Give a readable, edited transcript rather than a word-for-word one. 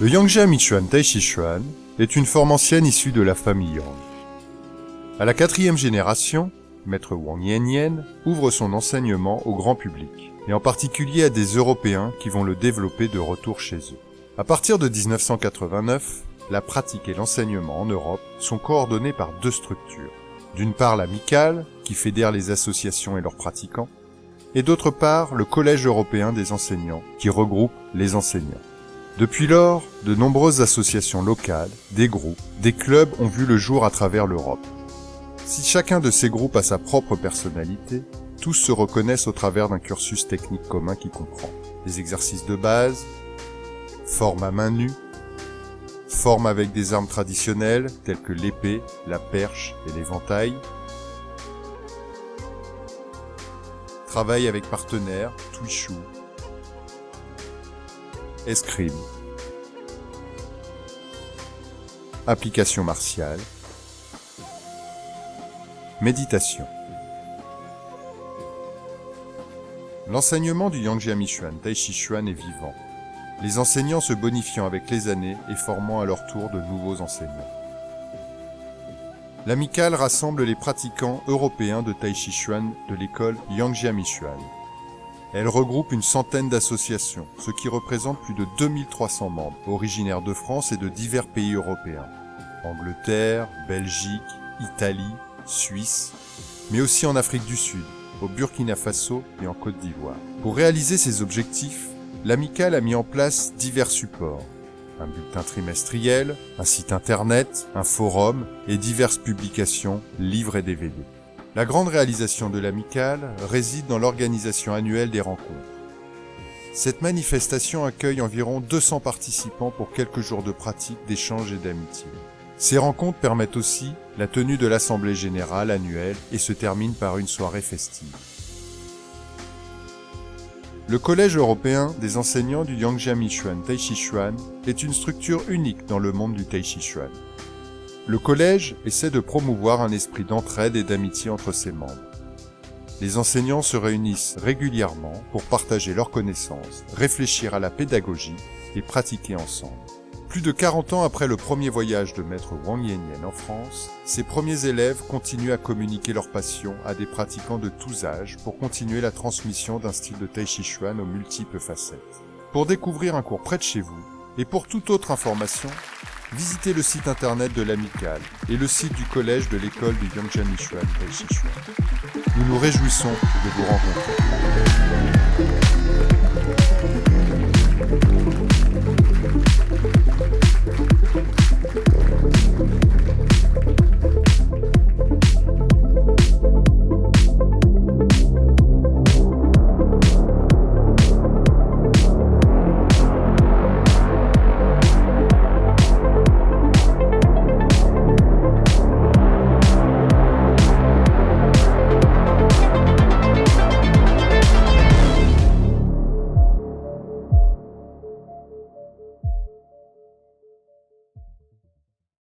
Le Yangjia Michuan Taishi Chuan est une forme ancienne issue de la famille Yang. À la 4e génération, Maître Wang Yanyan ouvre son enseignement au grand public, et en particulier à des Européens qui vont le développer de retour chez eux. À partir de 1989, la pratique et l'enseignement en Europe sont coordonnés par deux structures. D'une part l'amicale, qui fédère les associations et leurs pratiquants, et d'autre part le Collège européen des enseignants, qui regroupe les enseignants. Depuis lors, de nombreuses associations locales, des groupes, des clubs ont vu le jour à travers l'Europe. Si chacun de ces groupes a sa propre personnalité, tous se reconnaissent au travers d'un cursus technique commun qui comprend des exercices de base, forme à main nue, forme avec des armes traditionnelles telles que l'épée, la perche et l'éventail, travail avec partenaires, tuishu, escrime, application martiale, méditation. L'enseignement du Yangjia Michuan Taishi Chuan est vivant, les enseignants se bonifiant avec les années et formant à leur tour de nouveaux enseignants. L'amicale rassemble les pratiquants européens de Taishi Chuan de l'école Yangjia Michuan. Elle regroupe une centaine d'associations, ce qui représente plus de 2300 membres, originaires de France et de divers pays européens. Angleterre, Belgique, Italie, Suisse, mais aussi en Afrique du Sud, au Burkina Faso et en Côte d'Ivoire. Pour réaliser ces objectifs, l'amicale a mis en place divers supports. Un bulletin trimestriel, un site internet, un forum et diverses publications, livres et DVD. La grande réalisation de l'amicale réside dans l'organisation annuelle des rencontres. Cette manifestation accueille environ 200 participants pour quelques jours de pratique, d'échange et d'amitié. Ces rencontres permettent aussi la tenue de l'Assemblée Générale annuelle et se terminent par une soirée festive. Le Collège européen des enseignants du Yangjia Michuan Taishi Chuan est une structure unique dans le monde du Taishi Chuan. Le collège essaie de promouvoir un esprit d'entraide et d'amitié entre ses membres. Les enseignants se réunissent régulièrement pour partager leurs connaissances, réfléchir à la pédagogie et pratiquer ensemble. Plus de 40 ans après le premier voyage de Maître Wang Yanyan en France, ses premiers élèves continuent à communiquer leur passion à des pratiquants de tous âges pour continuer la transmission d'un style de Taishi Chuan aux multiples facettes. Pour découvrir un cours près de chez vous, et pour toute autre information, visitez le site internet de l'amicale et le site du collège de l'école du Yangjia Michuan Taishi Chuan. Nous nous réjouissons de vous rencontrer.